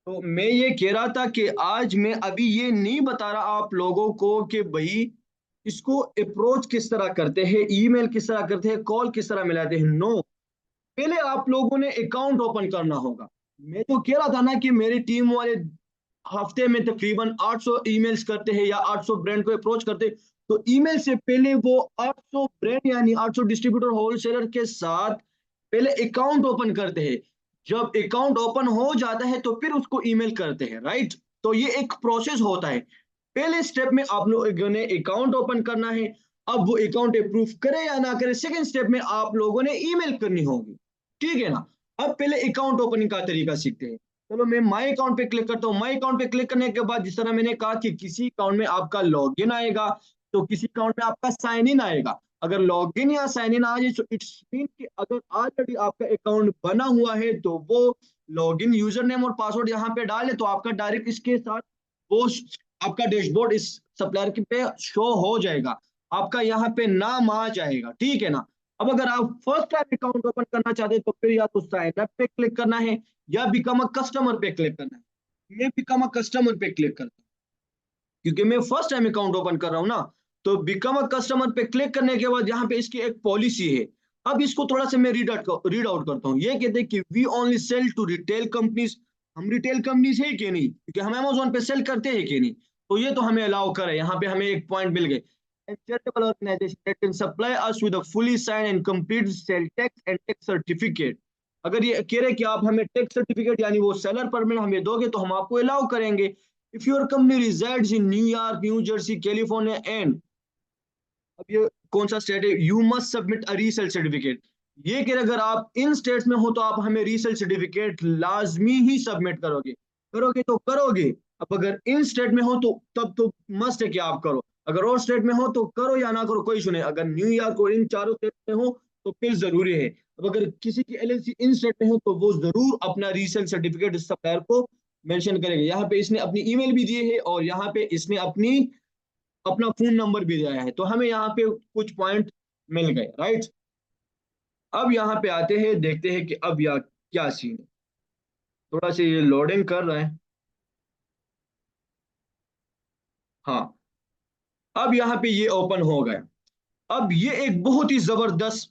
तो मैं ये कह रहा था कि आज मैं अभी ये नहीं बता रहा आप लोगों को कि भाई इसको अप्रोच किस तरह करते हैं, ईमेल किस तरह करते हैं, कॉल किस तरह मिलाते हैं। नो, पहले आप लोगों ने अकाउंट ओपन करना होगा। मैं तो कह रहा था ना कि मेरी टीम वाले हफ्ते में तकरीबन 800 ईमेल्स करते हैं या 800 ब्रांड को अप्रोच करते हैं। तो ईमेल से पहले वो 800 ब्रांड यानी 800 डिस्ट्रीब्यूटर होलसेलर के साथ पहले अकाउंट ओपन करते हैं। जब अकाउंट ओपन हो जाता है तो फिर उसको ईमेल करते हैं, राइट। तो ये एक प्रोसेस होता है। पहले स्टेप में आप लोगों ने अकाउंट ओपन करना है। अब वो अकाउंट अप्रूव करे या ना करे, सेकंड स्टेप में आप लोगों ने ईमेल करनी होगी। ठीक है ना। अब पहले अकाउंट ओपनिंग का तरीका सीखते हैं। चलो मैं माई अकाउंट पे क्लिक करता हूँ। माई अकाउंट पे क्लिक करने के बाद जिस तरह मैंने कहा कि किसी अकाउंट में आपका लॉगिन आएगा, तो किसी अकाउंट में आपका साइन इन आएगा। अगर लॉगिन या साइन इन आ जाए तो इट्स मीन कि अगर ऑलरेडी आपका अकाउंट बना हुआ है तो वो लॉगिन यूजर नेम और पासवर्ड यहाँ पे डाले तो आपका डायरेक्ट इसके साथ वो आपका डैशबोर्ड इस सप्लायर के पे शो हो जाएगा। आपका यहाँ पे नाम आ जाएगा, ठीक है ना। अब अगर आप फर्स्ट टाइम अकाउंट ओपन करना चाहते हैं तो फिर या तो साइन अप पे क्लिक करना है या बिकम अ कस्टमर पे क्लिक करना है। मैं बिकम अ कस्टमर पे क्लिक करता हूँ क्योंकि मैं फर्स्ट टाइम अकाउंट ओपन कर रहा हूँ ना। तो बिकम अ कस्टमर पे क्लिक करने के बाद यहाँ पे इसकी एक पॉलिसी है। अब इसको थोड़ा सा मैं रीड आउट करता हूँ। ये कहते हैं कि we only sell to retail companies. हम रिटेल कंपनीज है कि नहीं, क्योंकि हम अमेजोन पे सेल करते हैं कि नहीं। तो ये तो हमें अलाउ करे, यहाँ पे हमें एक पॉइंट मिल गए। A charitable organization that can supply us with a fully signed and complete sale tax and tax certificate। अगर ये कह रहे कि आप हमें टैक्स सर्टिफिकेट यानी वो सेलर परमिट हमें दोगे तो हम आपको अलाउ करेंगे। If your company resides in New York, new Jersey, California and, अब ये कौन सा स्टेट है, you must submit a resale certificate. ये कि अगर आप इन स्टेट्स में हो तो आप हमें रीसेल सर्टिफिकेट लाजमी ही सबमिट करोगे। करोगे तो करोगे। अब अगर इन स्टेट में हो तो तब तो मस्ट है कि आप करो। अगर और स्टेट में हो तो करो या ना करो कोई सुने। अगर न्यूयॉर्क और इन चारों स्टेट में हो तो फिर जरूरी है। अब अगर किसी की एलएलसी इन स्टेट में हो तो वो जरूर अपना रीसेल सर्टिफिकेट सप्लायर को मेंशन करेगा। यहाँ पे इसने अपनी ईमेल भी दी है और यहाँ पे इसने अपनी अपना फोन नंबर भी दिया है। तो हमें यहाँ पे कुछ पॉइंट मिल गए, राइट। अब यहाँ पे आते हैं, देखते हैं कि अब यहाँ क्या सीन है। थोड़ा सा ये लोडिंग कर रहा है। हाँ, अब यहाँ पे ये ओपन हो गया। अब ये एक बहुत ही जबरदस्त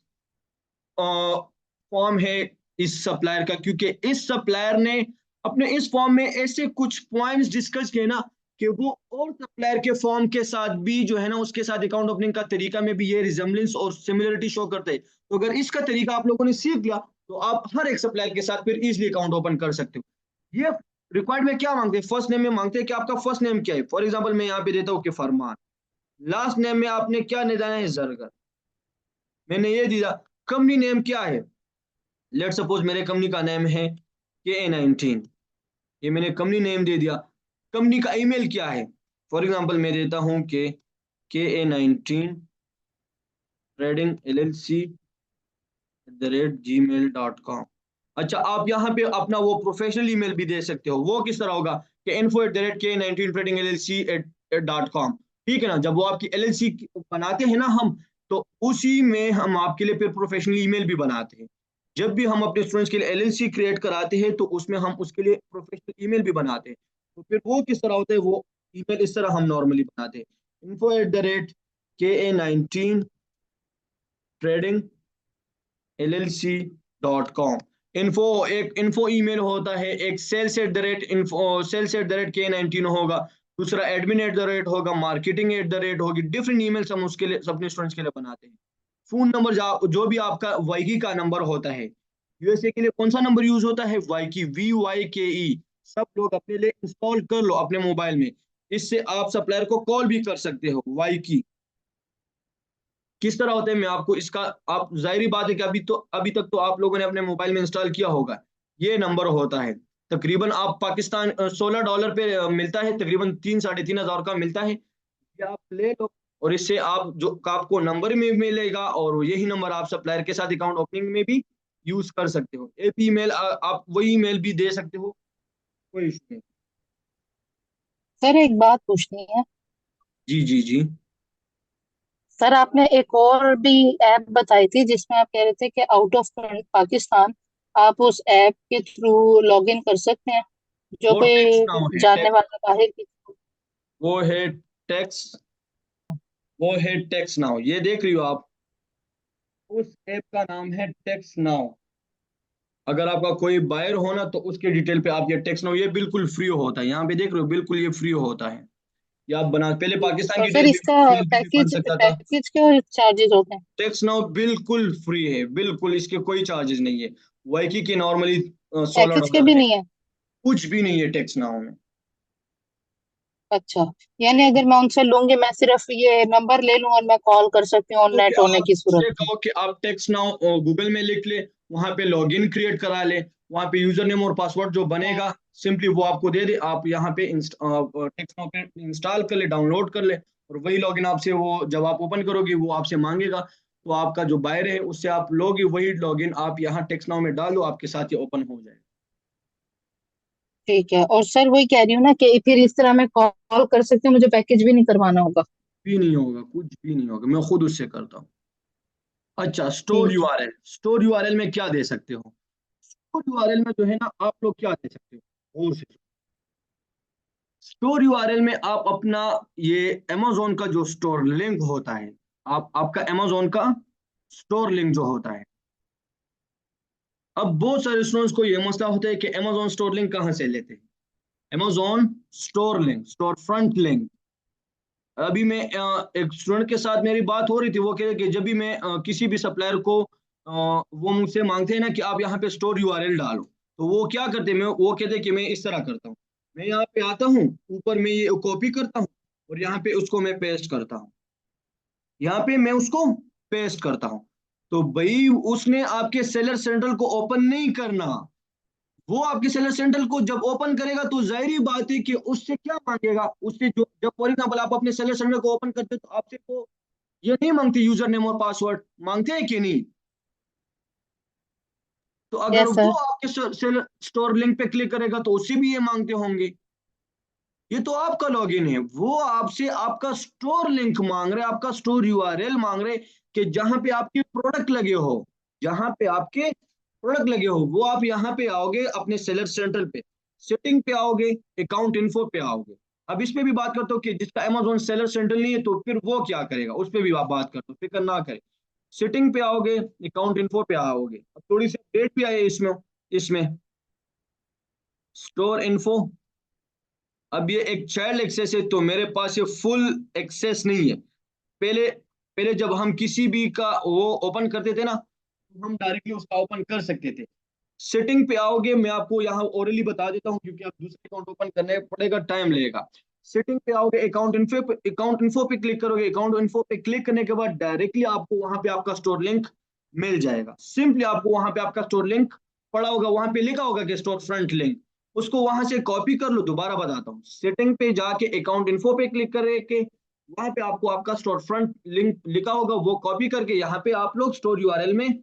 फॉर्म है इस सप्लायर का, क्योंकि इस सप्लायर ने अपने इस फॉर्म में ऐसे कुछ पॉइंट्स डिस्कस किए ना कि वो और सप्लायर के फॉर्म के साथ भी जो है ना उसके साथ अकाउंट ओपनिंग का तरीका में भी ये रिजेम्बलेंस और सिमिलरिटी शो करते हैं। तो अगर इसका तरीका आप लोगों ने सीख लिया तो आप हर एक सप्लायर के साथ फिर इजिली अकाउंट ओपन कर सकते हो। ये रिक्वायर्ड में क्या मांगते हैं, फर्स्ट नेम में मांगते हैं कि आपका फर्स्ट नेम क्या है। फॉर एग्जाम्पल मैं यहाँ पे देता हूँ कि फरमान। लास्ट नेम में आपने क्या देना है, जरगर। मैंने ये दिया। कंपनी नेम क्या है, लेट सपोज मेरे कंपनी का नेम है KA19। ये मैंने कंपनी नेम दे दिया। कंपनी का ईमेल क्या है, फॉर एग्जांपल मैं देता हूं कि KA19 ट्रेडिंग LLC@gmail.com। अच्छा, आप यहाँ पे अपना वो प्रोफेशनल ईमेल भी दे सकते हो। वो किस तरह होगा कि info@k19 trading LLC@com। ठीक है ना। जब वो आपकी LLC बनाते हैं ना हम, तो उसी में हम आपके लिए फिर प्रोफेशनल ईमेल भी बनाते हैं। जब भी हम अपने स्टूडेंट्स के लिए LLC क्रिएट कराते हैं तो उसमें हम उसके लिए प्रोफेशनल ईमेल भी बनाते हैं। तो फिर वो किस तरह होता है, वो ईमेल इस तरह हम नॉर्मली बनाते हैं। info@KA19 trading LLC.com। इन्फो, एक इन्फो ईमेल होता है, एक सेल्स@के 19 होगा, दूसरा admin@ होगा, marketing@ होगी। डिफरेंट ईमेल्स हम उसके लिए अपने स्टूडेंट्स के लिए बनाते हैं। फोन नंबर जो भी आपका वाईकी का नंबर होता है, यूएसए के लिए कौन सा नंबर यूज होता है, वाईकी, VYKE। सब लोग अपने लिए इंस्टॉल कर लो अपने मोबाइल में। इससे आप सप्लायर को कॉल भी कर सकते हो। वाईकी किस तरह होते हैं मैं आपको इसका, आप जाहिर बात है कि अभी तक तो आप लोगों ने अपने मोबाइल में इंस्टॉल किया होगा। ये नंबर होता है। तकरीबन आप पाकिस्तान $16 पे मिलता है, तकरीबन 3-3.5 हज़ार का मिलता है। ये आप ले लो और इससे आप जो आपको नंबर में मिलेगा और यही नंबर आप सप्लायर के साथ अकाउंट ओपनिंग में भी यूज कर सकते हो। एक ईमेल आप वही ईमेल भी दे सकते हो, कोई इशू नहीं। सर एक बात पूछनी है। जी जी जी। सर आपने एक और भी ऐप बताई थी जिसमें आप कह रहे थे कि आउट ऑफ पाकिस्तान आप उस ऐप के थ्रू लॉग इन कर सकते हैं। जो वो टेक्स कोई नाउ है, जानने वाला बाहर की। वो है टेक्स, वो है टेक्स नाउ, ये देख रही हो आप, उस ऐप का नाम है टेक्स नाउ। अगर आपका कोई बायर हो ना, तो उसके डिटेल पे आप ये टेक्स नाउ, ये बिल्कुल फ्री होता है, यहाँ पे देख रहे हो बिल्कुल ये फ्री होता है। ये आप बना, पहले ठीक है, पाकिस्तान और की सर इसका टेल भी बन पैकेज सकता था। पैकेज के चार्जेस होते हैं? टेक्स नाउ बिल्कुल फ्री है, बिल्कुल इसके कोई चार्जेस नहीं है। वाईकी के नॉर्मली सोलह पैकेज के डॉलर भी है, नहीं है? कुछ भी नहीं है टेक्स नाउ में। अच्छा, यानी अगर मैं उनसे लूंगी, मैं सिर्फ ये नंबर ले लूं और मैं कॉल कर सकती हूँ तो कि नेट होने आप की सूरत उससे में? कहो कि आप टेक्स्ट नाउ गूगल में लिख ले, वहां पे लॉगिन क्रिएट करा ले, वहां पे यूजर नेम और पासवर्ड जो हम्म। बनेगा सिंपली वो आपको दे दे, आप यहाँ पे टेक्स्ट नाउ पे इंस्टॉल कर ले, डाउनलोड कर ले, और वही लॉगिन आपसे, वो जब आप ओपन करोगे वो आपसे मांगेगा, तो आपका जो बायर है उससे आप लोगे, वही लॉगिन आप यहाँ टेक्स्ट नाउ में डालो, आपके साथ ये ओपन हो जाएगा। ठीक है, और सर वही कह रही हूँ ना कि फिर इस तरह मैं कॉल कर सकती हूँ, मुझे पैकेज भी नहीं करवाना होगा? भी नहीं होगा, कुछ भी नहीं होगा, मैं खुद उससे करता हूँ। अच्छा, स्टोर ठीक है। यूआरएल, स्टोर यूआरएल में क्या दे सकते हो? स्टोर यूआरएल में जो है ना, आप लोग क्या दे सकते हो और से, स्टोर यूआरएल में आप अपना ये amazon का जो स्टोर लिंक होता है, आप आपका amazon का स्टोर लिंक जो होता है, अब बहुत सारे स्टूडेंट्स को ये मसला होता है कि amazon स्टोर लिंक कहाँ से लेते हैं। amazon store link, store front link, अभी मैं एक स्टूडेंट के साथ मेरी बात हो रही थी, वो कह रहे कि जब भी मैं किसी भी सप्लायर को वो मुझसे मांगते हैं ना कि आप यहाँ पे स्टोर यूआरएल डालो, तो वो क्या करते हैं, मैं वो कहते हैं कि मैं इस तरह करता हूँ, मैं यहाँ पे आता हूँ, ऊपर में ये कॉपी करता हूँ, और यहाँ पे उसको मैं पेस्ट करता हूँ, यहाँ पे मैं उसको पेस्ट करता हूँ। तो भाई उसने आपके सेलर सेंट्रल को ओपन नहीं करना, वो आपके सेलर सेंट्रल को जब ओपन करेगा तो जाहिर बात है कि उससे क्या मांगेगा, उससे जो, जब फॉर एग्जाम्पल आप अपने सेलर सेंट्रल को ओपन करते हो तो आपसे वो ये नहीं मांगते, यूजर नेम और पासवर्ड मांगते हैं कि नहीं? तो अगर यस वो सर। आपके सेलर स्टोर लिंक पे क्लिक करेगा तो उससे भी ये मांगते होंगे। ये तो आपका लॉगिन है, वो आपसे आपका स्टोर लिंक मांग रहे, आपका स्टोर यूआरएल मांग रहे, कि जहां पे आपके प्रोडक्ट लगे हो, जहां पे आपके प्रोडक्ट लगे हो, वो आप यहाँ पे आओगे अपने सेलर सेंटर पे, सेटिंग पे आओगे, अकाउंट इन्फो पे आओगे। अब इस पे भी बात करते हो कि जिसका अमेजोन सेलर सेंटर नहीं है तो फिर वो क्या करेगा, उस पे भी आप बात करते हो, फिक्र ना करें। सेटिंग पे आओगे, अकाउंट इन्फो पे आओगे, अब थोड़ी सी अपडेट भी आई है इसमें, इसमें स्टोर इन्फो, अब ये एक चाइल्ड एक्सेस है, तो मेरे पास ये फुल एक्सेस नहीं है। पहले पहले जब हम किसी भी का वो ओपन करते थे ना, तो हम डायरेक्टली उसका ओपन कर सकते थे। सेटिंग पे आओगे, मैं आपको यहाँ ओरली बता देता हूँ, क्योंकि आप दूसरे अकाउंट ओपन करने पड़ेगा, टाइम लगेगा। सेटिंग पे आओगे, अकाउंट इन्फो पे क्लिक करोगे, अकाउंट इन्फो पे क्लिक करने के बाद डायरेक्टली आपको वहां पे आपका स्टोर लिंक मिल जाएगा। सिंपली आपको वहां पे आपका स्टोर लिंक पड़ा होगा, वहां पे लिखा होगा कि स्टोर फ्रंट लिंक, उसको वहां से कॉपी कर लो। दोबारा बताता हूँ, सेटिंग पे जाके अकाउंट इन्फो पे क्लिक करके वहां पे आपको आपका स्टोर फ्रंट लिंक लिखा होगा, वो कॉपी करके यहाँ पे आप लोग स्टोर यूआरएल में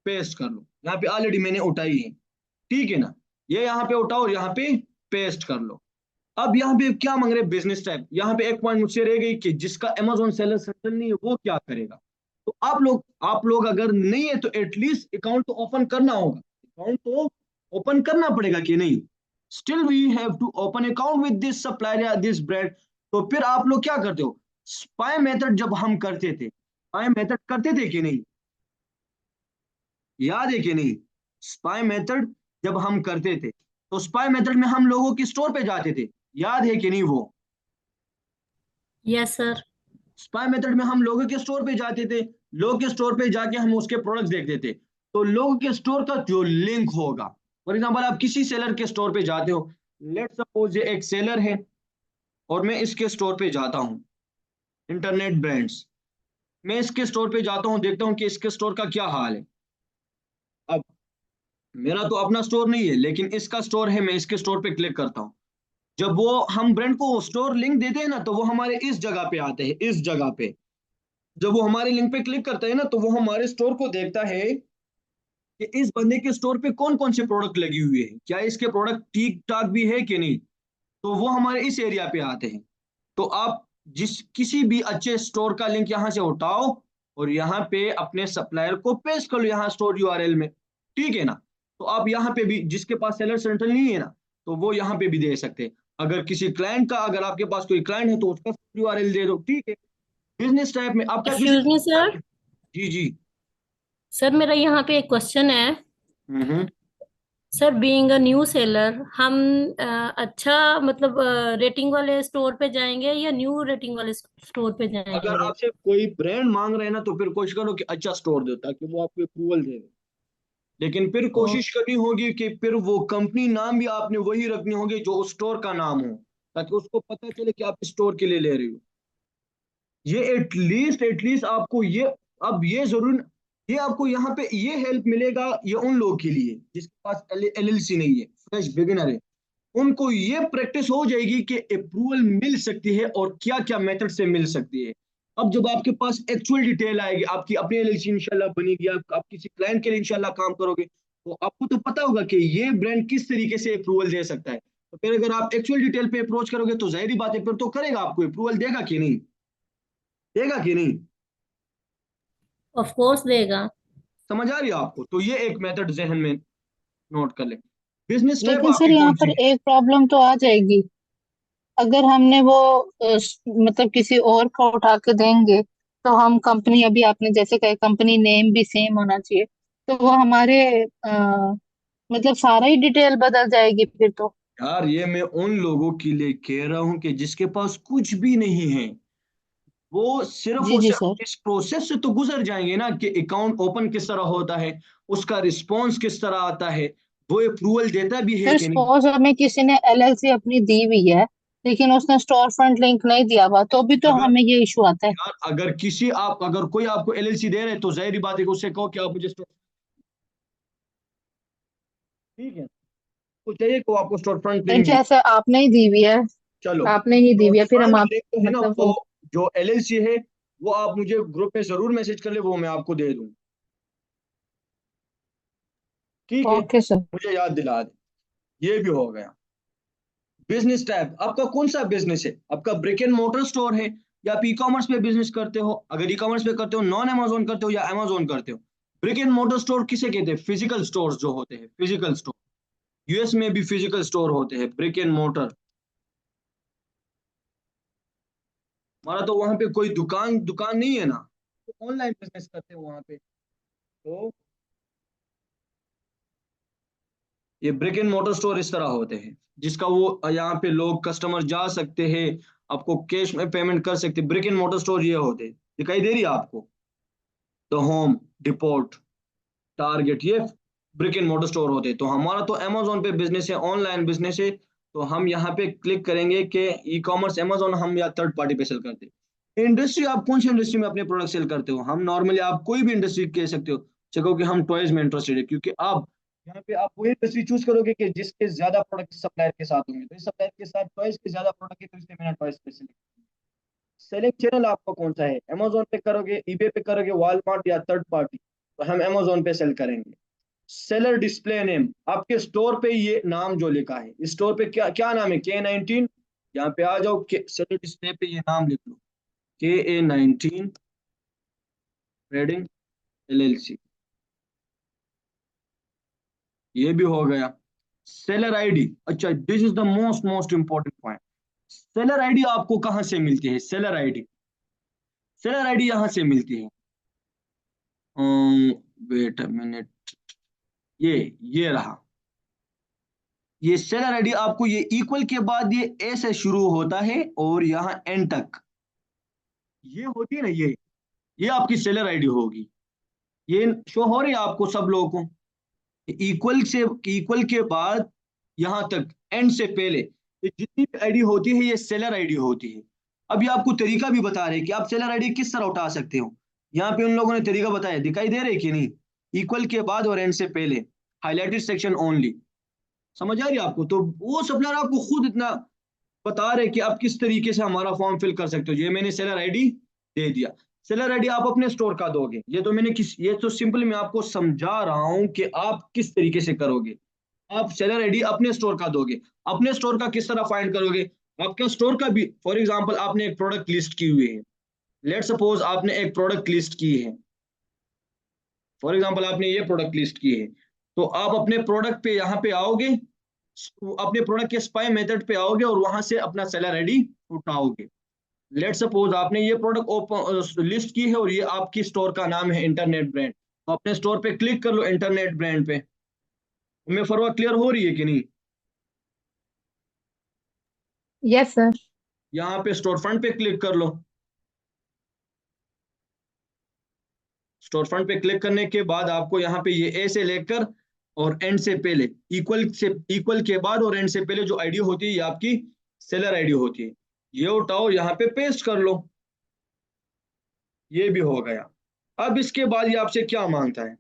पेस्ट कर लो। यहाँ पे ऑलरेडी मैंने उठाई है, ठीक है ना, ये यहाँ पे उठाओ और यहाँ पे पेस्ट कर लो। अब यहाँ पे क्या मांग रहे, बिजनेस टाइप, यहाँ पे एक पॉइंट मुझसे रह गई कि जिसका अमेजोन सेलर सेंटर नहीं है वो क्या करेगा। तो आप लोग अगर नहीं है तो एटलीस्ट अकाउंट तो ओपन करना होगा, अकाउंट तो ओपन करना पड़ेगा कि नहीं, still we have to open account with this supplier या दिस ब्रांड। तो फिर आप लोग क्या करते हो, स्पाई मेथड जब हम करते थे, स्पाई मेथड करते थे कि नहीं, याद है कि नहीं? स्पाई मेथड जब हम करते थे, तो स्पाई मेथड में हम लोगों की स्टोर पे जाते थे, याद है कि नहीं वो? Yes sir. स्पाई मेथड में हम लोगों के स्टोर पे जाते थे, लोगों के स्टोर पे जाके हम उसके प्रोडक्ट्स देखते थे। तो लोगों के स्टोर का जो लिंक होगा, फॉर एग्जांपल आप किसी सेलर के स्टोर पे जाते हो, लेट सपोज ये एक सेलर है और मैं इसके स्टोर पे जाता हूँ, इंटरनेट ब्रांड्स, मैं इसके स्टोर पे जाता हूँ, देखता हूँ कि इसके स्टोर का क्या हाल है। अब मेरा तो अपना स्टोर नहीं है, लेकिन इसका स्टोर है, मैं इसके स्टोर पे क्लिक करता हूँ, जब वो हम ब्रांड को स्टोर लिंक देते हैं ना, तो वो हमारे इस जगह पे आते हैं, इस जगह पे जब वो हमारे लिंक पे क्लिक करता है ना, तो वो हमारे स्टोर को देखता है कि इस बंदे के स्टोर पे कौन कौन से प्रोडक्ट लगी हुए हैं, क्या इसके प्रोडक्ट ठीक ठाक भी है कि नहीं। तो वो हमारे इस एरिया पे आते हैं। तो आप जिस किसी भी अच्छे स्टोर का लिंक यहाँ से उठाओ और यहाँ पे अपने सप्लायर को पेस्ट कर लो, यहाँ स्टोर यूआरएल में, ठीक है ना। तो आप यहाँ पे भी जिसके पास सेलर सेंट्रल नहीं है ना, तो वो यहाँ पे भी दे सकते हैं। अगर किसी क्लाइंट का, अगर आपके पास कोई क्लाइंट है तो उसका यूआरएल दे दो, ठीक है। बिजनेस टाइप में आपका किसी, एक्सक्यूज मी सर। जी जी। सर मेरा यहाँ पे एक क्वेश्चन है। हम्म। Sir being a new seller, हम अच्छा मतलब रेटिंग वाले स्टोर पे जाएंगे या न्यू रेटिंग वाले स्टोर पे अगर जाएंगे? आपसे कोई ब्रांड मांग रहे हैं ना, तो फिर कोशिश करो कि अच्छा स्टोर दो, ताकि वो आपको अप्रूवल दे दे। लेकिन फिर ओ, कोशिश करनी होगी कि फिर वो कंपनी नाम भी आपने वही रखनी होगी जो उस स्टोर का नाम हो, ताकि उसको पता चले कि आप स्टोर के लिए ले रहे हो। ये एटलीस्ट आपको ये, अब ये जरूर, ये आपको यहाँ पे ये हेल्प मिलेगा, ये उन लोगों के लिए जिसके पास एलएलसी नहीं है, फ्रेश बिगिनर है। उनको ये प्रैक्टिस हो जाएगी कि अप्रूवल मिल सकती है और क्या क्या मेथड से मिल सकती है। अब जब आपके पास एक्चुअल डिटेल आएगी, आपकी अपनी एलएलसी इंशाल्लाह बनेगी, आप किसी क्लाइंट के लिए इंशाल्लाह काम करोगे, तो आपको तो पता होगा कि ये ब्रांड किस तरीके से अप्रूवल दे सकता है। तो फिर अगर आप एक्चुअल डिटेल पे अप्रोच करोगे तो जाहिर बात है फिर तो करेगा, आपको अप्रूवल देगा कि नहीं, देगा कि नहीं। ऑफ कोर्स देगा। समझ आ रही है आपको? तो ये एक मेथड जहन में नोट कर ले। बिजनेस टाइप लेकिन सर आपकी यहाँ कौन पर सी है? एक प्रॉब्लम तो आ जाएगी। अगर हमने वो मतलब किसी और को उठा के देंगे, तो हम कंपनी, अभी आपने जैसे कहा कंपनी नेम भी सेम होना चाहिए, तो वो हमारे मतलब सारा ही डिटेल बदल जाएगी फिर तो। यार ये मैं उन लोगों के लिए कह रहा हूं कि जिसके पास कुछ भी नहीं है, वो सिर्फ जी और जी सिर्फ सर। इस प्रोसेस से तो गुजर जाएंगे ना, कि अकाउंट ओपन किस तरह होता है, उसका रिस्पॉन्स किस तरह आता है, वो अप्रूवल देता भी है फिर कि नहीं। सपोज हमें किसी ने एलएलसी अपनी दी हुई है, लेकिन उसने स्टोर फ्रंट लिंक नहीं दिया हुआ, तो भी तो अगर, हमें ये इशू आता है। यार अगर किसी आप, अगर कोई आपको एलएलसी दे रहे हैं तो जाहिर बात है कि उससे कहो कि आप मुझे ठीक है, तो चाहिए को आपको स्टोर फ्रंट फिर लिंक दी। जैसे आपने ही दी हुई है, चलो, आपने ही दी तो हुई है, फिर हम फ्रंट आप लिंक है ना मतलब वो, जो एलएलसी है, वो आप मुझे ग्रुप में जरूर मैसेज कर ले, वो मैं आपको दे दूं, ठीक है। Okay sir. मुझे याद दिला दे। ये भी हो गया। बिजनेस टाइप आपका कौन सा बिजनेस है? आपका ब्रिक एंड मोटर स्टोर है, या आप ई कॉमर्स पे बिजनेस करते हो? अगर ई कॉमर्स पे करते हो, नॉन अमेजोन करते हो या अमेजोन करते हो? ब्रिक एंड मोटर स्टोर किसे कहते हैं? फिजिकल स्टोर्स जो होते हैं, फिजिकल स्टोर। यूएस में भी फिजिकल स्टोर होते हैं, ब्रिक एंड मोटर। हमारा तो वहां पे कोई दुकान दुकान नहीं है ना, तो ऑनलाइन बिजनेस करते हैं वहां पे। तो ये ब्रिक एंड मोटर स्टोर इस तरह होते हैं, जिसका वो यहाँ पे लोग कस्टमर जा सकते हैं, आपको कैश में पेमेंट कर सकते हैं। ब्रिक एंड मोटर स्टोर ये होते हैं, दिखाई दे रही है आपको? द होम डिपोट, टारगेट, ये ब्रिक एंड मोटर स्टोर होते हैं। तो हमारा तो अमेजोन पे बिजनेस है, ऑनलाइन बिजनेस है। तो हम यहाँ पे क्लिक करेंगे कि ई कॉमर्स अमेजोन, हम या थर्ड पार्टी पे सेल करते हैं। इंडस्ट्री, आप कौन सी इंडस्ट्री में अपने प्रोडक्ट सेल करते हो? हम नॉर्मली, आप कोई भी इंडस्ट्री कह सकते हो, चलो कि हम टॉयज में इंटरेस्टेड है, क्योंकि आप यहाँ पे आप वही इंडस्ट्री चूज करोगे कि जिसके ज्यादा प्रोडक्ट सप्लायर के साथ होंगे। तो इस सप्लायर के साथ टॉयज के ज्यादा प्रोडक्ट है, तो इसलिए मैंने टॉयज पे सेलेक्ट। सेलिंग चैनल आपका कौन सा है? अमेजोन पे करोगे, ईबे पे करोगे, वॉलमार्ट या थर्ड पार्टी? तो हम अमेजोन पे सेल करेंगे। सेलर डिस्प्ले नेम, आपके स्टोर पे ये नाम जो लिखा है, इस स्टोर पे क्या क्या नाम है? K19। यहाँ पे आ जाओ, सेलर डिस्प्ले पे ये नाम लिख लो, KA19 ट्रेडिंग LLC। ये भी हो गया। सेलर आईडी, अच्छा this is the most most important point. Seller ID आपको कहाँ से मिलती है? सेलर आईडी, सेलर आईडी यहाँ से मिलती है। वेट अ मिनट, ये रहा। ये सेलर आईडी आपको, ये इक्वल के बाद ये ए से शुरू होता है और यहाँ एन तक ये होती है ना, ये आपकी सेलर आईडी होगी। ये शो हो रही है आपको सब लोगों को? इक्वल से, इक्वल के बाद यहाँ तक एंड से पहले ये जितनी भी आईडी होती है, ये सेलर आईडी होती है। अब ये आपको तरीका भी बता रहे हैं कि आप सेलर आईडी किस तरह उठा सकते हो। यहाँ पे उन लोगों ने तरीका बताया, दिखाई दे रहे हैं कि नहीं? इक्वल के बाद और एंड से पहले, हाईलाइटेड सेक्शन ओनली। समझ आ रही है आपको? तो वो सप्लायर आपको खुद इतना बता रहे कि आप किस तरीके से हमारा फॉर्म फिल कर सकते हो। ये मैंने सेलर आईडी दे दिया। सेलर आईडी आप अपने स्टोर का दोगे, ये तो मैंने किस, ये तो सिंपल मैं आपको समझा रहा हूं कि आप किस तरीके से करोगे। आप सेलर आईडी अपने स्टोर का दोगे। अपने स्टोर का किस तरह फाइंड करोगे? आपका स्टोर का भी, फॉर एग्जांपल आपने एक प्रोडक्ट लिस्ट की हुई है, लेट सपोज आपने एक प्रोडक्ट लिस्ट की है, फॉर एग्जांपल आपने ये प्रोडक्ट लिस्ट की है, तो आप अपने प्रोडक्ट पे यहाँ पे आओगे, अपने प्रोडक्ट के स्पाई मेथड पे आओगे और वहां से अपना सेलर आईडी उठाओगे। लेट सपोज आपने ये प्रोडक्ट ओपन लिस्ट की है और ये आपकी स्टोर का नाम है इंटरनेट ब्रांड, तो अपने स्टोर पे क्लिक कर लो इंटरनेट ब्रांड पे। तुम्हें फरवा क्लियर हो रही है कि नहीं? Yes sir. यहाँ पे स्टोर फ्रंट पे क्लिक कर लो। स्टोर फ्रंट पे क्लिक करने के बाद आपको यहाँ पे ये ए से लेकर और एंड से पहले इक्वल के बाद और एंड से पहले जो आईडी होती है ये आपकी सेलर आईडी होती है, ये उठाओ यहाँ पे पेस्ट कर लो। ये भी हो गया। अब इसके बाद ये आपसे क्या मांगता है?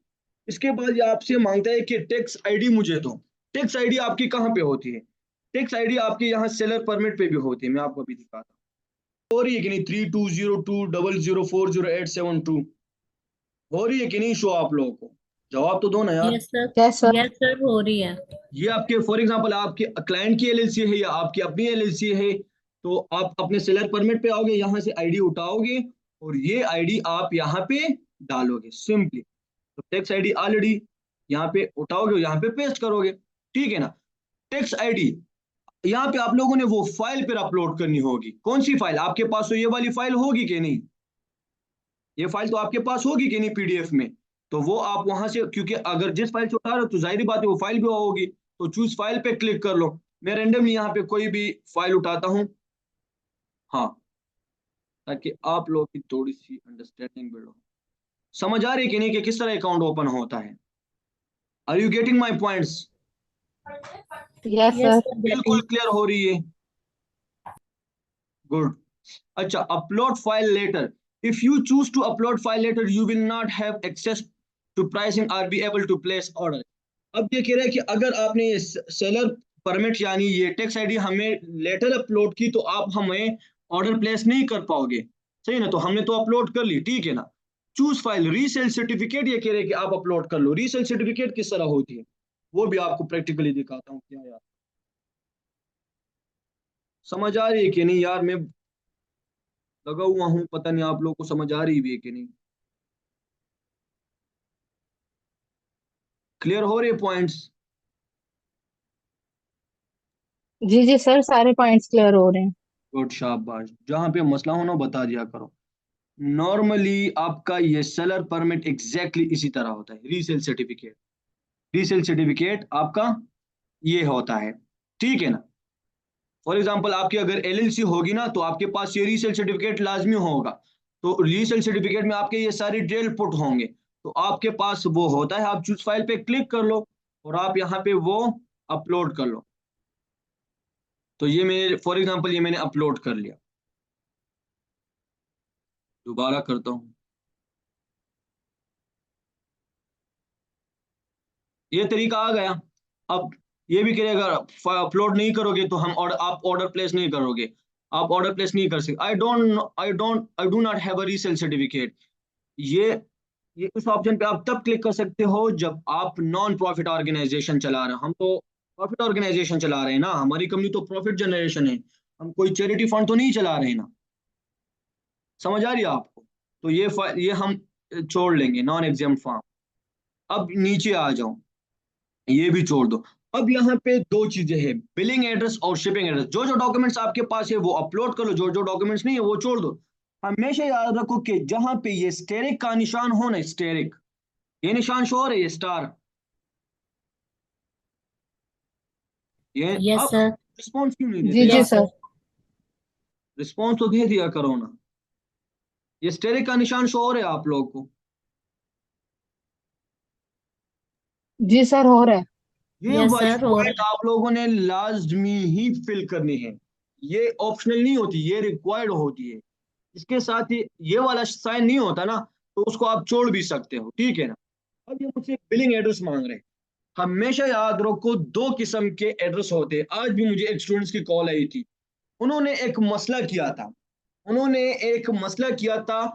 इसके बाद ये आपसे मांगता है कि टैक्स आईडी मुझे दो। टैक्स आईडी आपकी कहाँ पे होती है? टैक्स आईडी आपके यहाँ सेलर परमिट पे भी होती है, मैं आपको अभी दिखाता हूँ। हो रही है कि नहीं? 320200400872 हो रही है कि नहीं शो आप लोगों को? जवाब तो दो ना यार। Yes sir. Yes sir. Yes sir, हो रही है। ये आपके फॉर एग्जांपल आपके क्लाइंट की एलएलसी है या आपकी अपनी एलएलसी है, तो आप अपने सेलर परमिट पे आओगे, यहाँ से आईडी उठाओगे और ये आईडी आप यहाँ पे डालोगे सिंपली। तो टैक्स आईडी ऑलरेडी यहाँ पे उठाओगे और यहाँ पे पेस्ट करोगे, ठीक है ना? टैक्स आईडी यहाँ पे आप लोगों ने वो फाइल पर अपलोड करनी होगी। कौन सी फाइल? आपके पास तो ये वाली फाइल होगी कि नहीं? ये फाइल तो आपके पास होगी कि नहीं पीडीएफ में? तो वो आप वहां से, क्योंकि अगर जिस फाइल से उठा रहे हो तो जाहिर बात है वो फाइल भी होगी, तो चूज फाइल पे क्लिक कर लो। मैं रेंडमली यहाँ पे कोई भी फाइल उठाता हूँ, हाँ, ताकि आप लोग की थोड़ी सी अंडरस्टैंडिंग बिल्ड हो। समझ आ रही है कि नहीं कि किस तरह अकाउंट ओपन होता है? Are you getting my points? Yes yes sir. Sir, बिल्कुल गेटिंग। क्लियर हो रही है? गुड। अच्छा, upload file later. If you choose to upload file later you will not have access to pricing और be able to place order. अब ये कह रहा है कि अगर आपने ये सेलर परमिट यानी ये टैक्स आईडी हमें लेटर अपलोड की तो आप हमें ऑर्डर प्लेस नहीं कर पाओगे, सही ना? तो हमने तो अपलोड कर ली, ठीक है ना? चूज फाइल रीसेल सर्टिफिकेट, ये कह रहे हैं कि आप अपलोड कर लो। रीसेल सर्टिफिकेट किस तरह होती है वो भी आपको प्रैक्टिकली दिखाता हूँ। क्या यार समझ आ रही है कि नहीं यार? मैं लगा हुआ हूँ, पता नहीं आप लोग को समझ आ रही भी है कि नहीं। क्लियर हो रहे पॉइंट्स? जी जी सर, सारे पॉइंट्स क्लियर हो रहे हैं। गुड, शाबाश। जहां पे मसला हो ना बता दिया करो। नॉर्मली आपका ये सेलर परमिट एग्जैक्टली इसी तरह होता है। रीसेल सर्टिफिकेट, रीसेल सर्टिफिकेट आपका ये होता है, ठीक है ना? फॉर एग्जांपल आपकी अगर एलएलसी होगी ना तो आपके पास ये रीसेल सर्टिफिकेट लाजमी होगा। तो रीसेल सर्टिफिकेट में आपके ये सारी डिटेल पुट होंगे, तो आपके पास वो होता है। आप चूज फाइल पे क्लिक कर लो और आप यहाँ पे वो अपलोड कर लो। तो ये मेरे फॉर एग्जांपल ये मैंने अपलोड कर लिया। दोबारा करता हूँ। ये तरीका आ गया। अब ये भी करेगा, अपलोड नहीं करोगे तो हम आप ऑर्डर प्लेस नहीं करोगे, आप ऑर्डर प्लेस नहीं कर सकते। I do not have a resale certificate. ये ये उस ऑप्शन पे आप तब क्लिक कर सकते हो जब आप नॉन प्रॉफिट ऑर्गेनाइजेशन चला रहे हो। हम तो प्रॉफिट ऑर्गेनाइजेशन चला रहे हैं ना, हमारी कंपनी तो प्रॉफिट जनरेशन है, हम कोई चैरिटी फंड तो नहीं चला रहे हैं ना। समझ आ रही है आपको? तो ये हम छोड़ लेंगे नॉन एग्जाम फॉर्म। अब नीचे आ जाओ, ये भी छोड़ दो। अब यहाँ पे दो चीजें हैं, बिलिंग एड्रेस और शिपिंग एड्रेस। जो जो डॉक्यूमेंट्स आपके पास है वो अपलोड कर लो, जो जो डॉक्यूमेंट्स नहीं है वो छोड़ दो। हमेशा याद रखो कि जहां पे ये स्टेरिक का निशान हो ना, स्टेरिक, ये निशान शो हो रहा है, ये स्टार, ये यस अब सर। रिस्पॉन्स क्यों नहीं जी देते जी यार? Yes sir. सर। रिस्पॉन्स तो दे दिया करो ना। ये स्टेरिक का निशान शो हो रहा है आप लोग को? जी सर, हो रहा है। ये यस वाली सर, हो पॉइंट रहा आप लोगों ने लाजमी ही फिल करनी है। ये ऑप्शनल नहीं होती, ये रिक्वायर्ड होती है। इसके साथ ही ये वाला साइन नहीं होता ना, तो उसको आप छोड़ भी सकते हो, ठीक है ना? अब ये मुझसे बिलिंग एड्रेस मांग रहे हैं। हमेशा याद रखो दो किस्म के एड्रेस होते हैं। आज भी मुझे एक स्टूडेंट्स की कॉल आई थी, उन्होंने एक मसला किया था। उन्होंने एक मसला किया था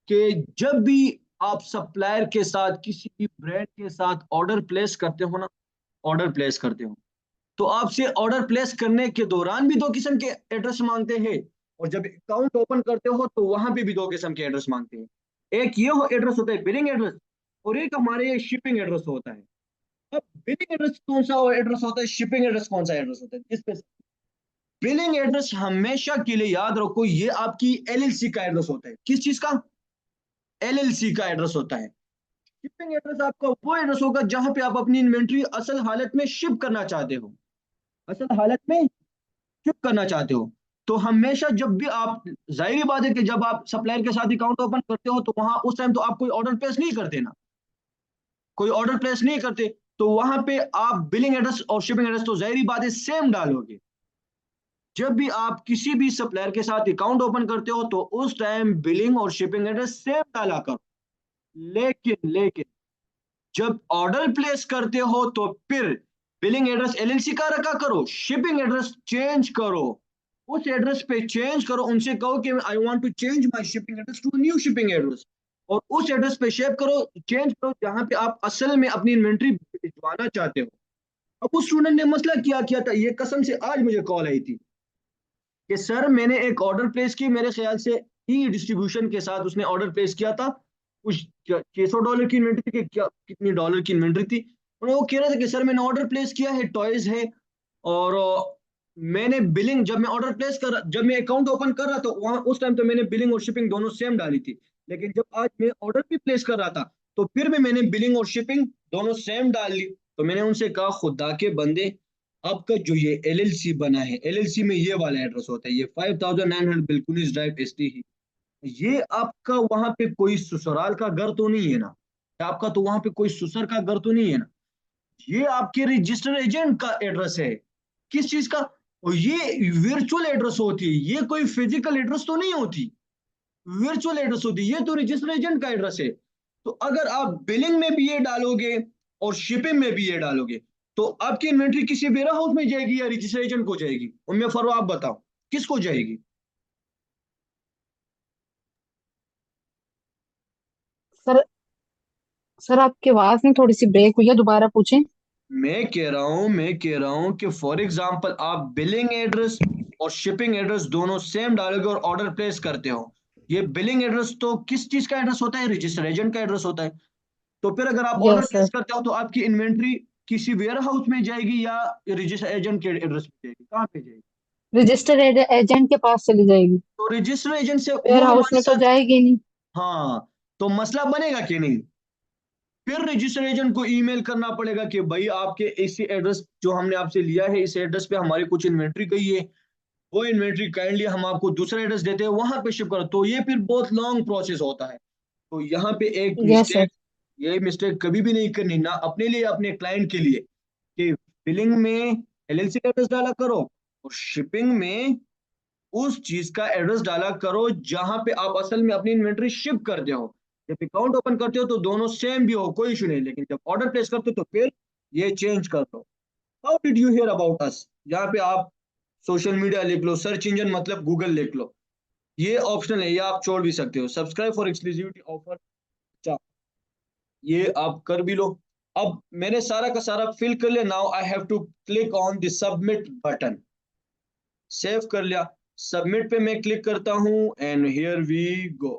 कि जब भी आप सप्लायर के साथ किसी भी ब्रांड के साथ ऑर्डर प्लेस करते हो ना, ऑर्डर प्लेस करते हो तो आपसे ऑर्डर प्लेस करने के दौरान भी दो किस्म के एड्रेस मांगते हैं, और जब अकाउंट ओपन करते हो तो वहां पे भी दो किस्म के एड्रेस मांगते हैं। एक ये एड्रेस होता है बिलिंग एड्रेस, और एक हमारे शिपिंग एड्रेस होता है। अब बिलिंग एड्रेस कौन सा एड्रेस होता है, शिपिंग एड्रेस कौन सा एड्रेस होता है, इस पे बिलिंग एड्रेस हमेशा के लिए याद रखो, ये आपकी एलएलसी का एड्रेस होता है। किस चीज का? एलएलसी का एड्रेस होता है। शिपिंग एड्रेस आपका वो एड्रेस होगा जहां पे आप अपनी इन्वेंट्री असल हालत में शिप करना चाहते हो, असल हालत में शिप करना चाहते हो। तो हमेशा जब भी आप, जाहिर बात है कि जब आप सप्लायर के साथ अकाउंट ओपन करते हो तो वहां उस टाइम तो आप कोई ऑर्डर प्लेस नहीं करते ना, कोई ऑर्डर प्लेस नहीं करते, तो वहां पे आप बिलिंग एड्रेस और शिपिंग एड्रेस तो जाहिर बात है सेम डालोगे। जब भी आप किसी भी सप्लायर के साथ अकाउंट ओपन करते हो तो उस टाइम बिलिंग और शिपिंग एड्रेस सेम डाला करो। लेकिन जब ऑर्डर प्लेस करते हो तो फिर बिलिंग एड्रेस एलएलसी का रखा करो, शिपिंग एड्रेस चेंज करो, उस एड्रेस पे चेंज करो, उनसे कहो कि I want to change my shipping address to new shipping address, और उस एड्रेस पे शेप करो, चेंज करो जहां पे आप असल में अपनी इन्वेंट्री भिजवाना चाहते हो। अब उस स्टूडेंट ने मसला क्या किया था, ये कसम से आज मुझे कॉल आई थी कि सर मैंने एक ऑर्डर प्लेस की, मेरे ख्याल से ई डिस्ट्रीब्यूशन के साथ उसने ऑर्डर प्लेस किया था, कुछ $600 की इन्वेंट्री थी, क्या कितनी डॉलर की इन्वेंट्री थी। और वो कह रहा था कि सर मैंने ऑर्डर प्लेस किया है, टॉयज है, और मैंने बिलिंग, जब मैं ऑर्डर प्लेस कर, जब मैं अकाउंट ओपन कर रहा था वहां उस टाइम तो मैंने बिलिंग और शिपिंग दोनों सेम डाली थी, लेकिन जब आज मैं ऑर्डर भी प्लेस कर रहा था तो फिर भी मैंने बिलिंग और शिपिंग दोनों सेम डाल ली। तो मैंने उनसे कहा खुदा के बंदे, आपका जो ये एलएलसी बना है, एलएलसी में ये वाला एड्रेस होता है, ये 5900 बिल्कुनिस ड्राइव एसटी ही, ये आपका वहां पे कोई ससुराल का घर तो नहीं है ना, आपका तो वहां पे कोई ससुर का घर तो नहीं है ना, ये आपके रजिस्टर एजेंट का एड्रेस है। किस चीज का? और ये वर्चुअल एड्रेस होती है, ये कोई फिजिकल एड्रेस तो नहीं होती, वर्चुअल एड्रेस होती है, ये तो रजिस्टर एजेंट का एड्रेस है। तो अगर आप बिलिंग में भी ये डालोगे और शिपिंग में भी ये डालोगे तो आपकी इन्वेंट्री किसी वेयर हाउस में जाएगी या रजिस्टर एजेंट को जाएगी, उनमें फर्क आप बताओ किसको जाएगी? सर सर आपकी आवाज में थोड़ी सी ब्रेक हुई है, दोबारा पूछें। मैं कह रहा हूं कि फॉर एग्जांपल आप बिलिंग एड्रेस और शिपिंग एड्रेस दोनों सेम डालोगे और ऑर्डर प्लेस करते हो, ये बिलिंग एड्रेस तो किस चीज का एड्रेस होता है, रजिस्टर एजेंट का एड्रेस होता है। तो फिर अगर आप ऑर्डर यस प्लेस सर। करते हो तो आपकी इन्वेंट्री किसी वेयर हाउस में जाएगी या रजिस्टर एजेंट के एड्रेस पे जाएगी, कहाँ पे जाएगी? रजिस्टर एजेंट के पास चली जाएगी। तो रजिस्टर एजेंट से वो वेयर हाउस हमारे में तो साथ, जाएगी नहीं। हाँ, तो मसला बनेगा कि नहीं? फिर रजिस्टर एजेंट को ईमेल करना पड़ेगा कि भाई आपके इसी एड्रेस जो हमने आपसे लिया है इस एड्रेस पे हमारी कुछ इन्वेंट्री गई है, वो इन्वेंट्री काइंडली हम आपको दूसरा एड्रेस देते हैं वहां पे शिप करो, तो ये फिर बहुत लॉन्ग प्रोसेस होता है। तो यहाँ पे एक यस सर। मिस्टेक, ये मिस्टेक कभी भी नहीं करनी, ना अपने लिए अपने क्लाइंट के लिए, कि बिलिंग में एलएलसी का एड्रेस डाला करो और शिपिंग में उस चीज का एड्रेस डाला करो जहां पे आप असल में अपनी इन्वेंट्री शिप करते हो। जब अकाउंट ओपन करते हो तो दोनों सेम भी हो, कोई इशू नहीं, लेकिन जब ऑर्डर प्लेस करते हो तो फिर ये चेंज कर दो। How did you here about us, यहाँ पे आप सोशल मीडिया लिख लो, सर्च इंजन मतलब गूगल लिख लो, ये ऑप्शनल है, ये आप छोड़ भी सकते हो, सब्सक्राइब फॉर एक्सक्लूसिविटी ऑफर, ये आप कर भी लो। अब मैंने सारा का सारा फिल कर लिया, now I have to click on the submit button, save कर लिया, सबमिट पे मैं क्लिक करता हूं and here we go,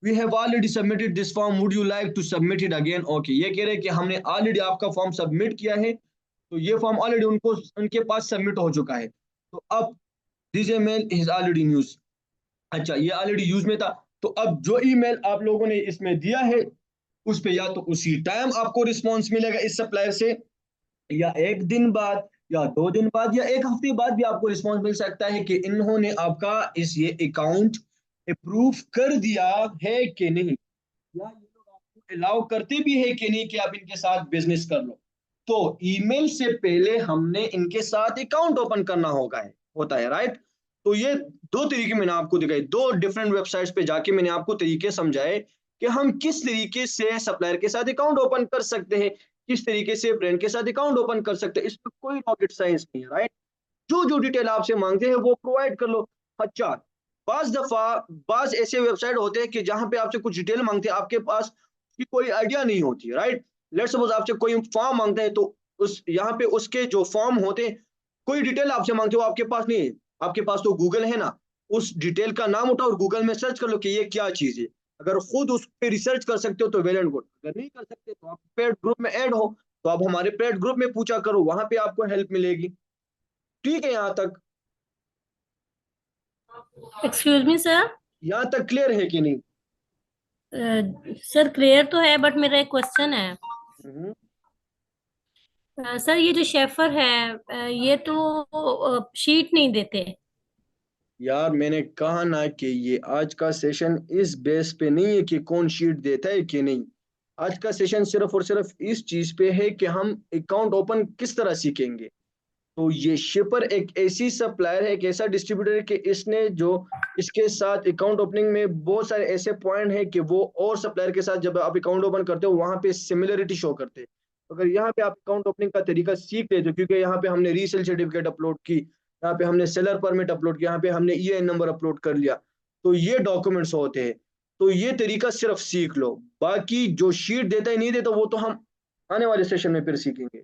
we have already submitted this form, would you like to submit it again, okay, ये कह रहे हैं कि हमने ऑलरेडी आपका फॉर्म सबमिट किया है, तो ये फॉर्म ऑलरेडी उनको उनके पास सबमिट हो चुका है। तो अब this email is already news, अच्छा ये ऑलरेडी यूज में था, तो अब जो ईमेल आप लोगों ने इसमें दिया है उस पे या तो उसी टाइम आपको रिस्पॉन्स मिलेगा इस सप्लायर से, या एक दिन बाद, या 2 दिन बाद, या एक हफ्ते बाद भी आपको रिस्पॉन्स मिल सकता है कि इन्होंने आपका इस ये अकाउंट अप्रूव कर दिया है कि नहीं, या ये लोग आपको अलाउ करते भी है कि नहीं कि आप इनके साथ बिजनेस कर लो। तो ईमेल से पहले हमने इनके साथ अकाउंट ओपन करना होगा है, होता है, राइट। तो ये दो तरीके मैंने आपको दिखाई, दो डिफरेंट वेबसाइट्स पे जाके मैंने आपको तरीके समझाए कि हम किस तरीके से सप्लायर के साथ अकाउंट ओपन कर सकते हैं, किस तरीके से ब्रांड के साथ अकाउंट ओपन कर सकते हैं, इसमें कोई रॉकेट साइंस नहीं है, राइट। जो जो डिटेल आपसे मांगते हैं वो प्रोवाइड कर लो। अच्छा, बाज दफा बाज ऐसे वेबसाइट होते हैं कि जहां पे आपसे कुछ डिटेल मांगते हैं, आपके पास की कोई आइडिया नहीं होती, राइट। लेट्स सपोज आपसे कोई फॉर्म मांगते हैं, तो उस यहाँ पे उसके जो फॉर्म होते हैं, कोई डिटेल आपसे मांगते हो आपके पास नहीं है, आपके पास तो गूगल है ना, उस डिटेल का नाम उठाओ और गूगल में सर्च कर लो कि ये क्या चीज है, अगर खुद उस पर रिसर्च कर सकते हो तो वेल एंड गुड, अगर नहीं कर सकते तो आप पेड ग्रुप में ऐड हो, तो आप हमारे पेड ग्रुप में पूछा करो, वहां पे आपको हेल्प मिलेगी। ठीक है, यहाँ तक? Excuse me sir. यहाँ तक क्लियर है कि नहीं? सर क्लियर तो है, बट मेरा एक क्वेश्चन है। हम्म। सर ये जो शेफर है, ये तो शीट नहीं देते। यार मैंने कहा ना कि ये आज का सेशन इस बेस पे नहीं है कि कौन शीट देता है कि नहीं। आज का सेशन सिर्फ और सिर्फ इस चीज पे है कि हम अकाउंट ओपन किस तरह सीखेंगे। तो ये शिपर एक ऐसी सप्लायर है, एक ऐसा डिस्ट्रीब्यूटर है कि इसने जो इसके साथ अकाउंट ओपनिंग में बहुत सारे ऐसे पॉइंट हैं कि वो और सप्लायर के साथ जब आप अकाउंट ओपन करते हो वहां पे सिमिलरिटी शो करते हैं। तो अगर यहाँ पे आप अकाउंट ओपनिंग का तरीका सीख लेते हो, क्योंकि यहाँ पे हमने रीसेल सर्टिफिकेट अपलोड की, यहाँ पे हमने सेलर परमिट अपलोड किया, यहाँ पे हमने ईआईएन नंबर अपलोड कर लिया, तो ये डॉक्यूमेंट्स होते हैं। तो ये तरीका सिर्फ सीख लो, बाकी जो शीट देता है नहीं देता वो तो हम आने वाले सेशन में फिर सीखेंगे।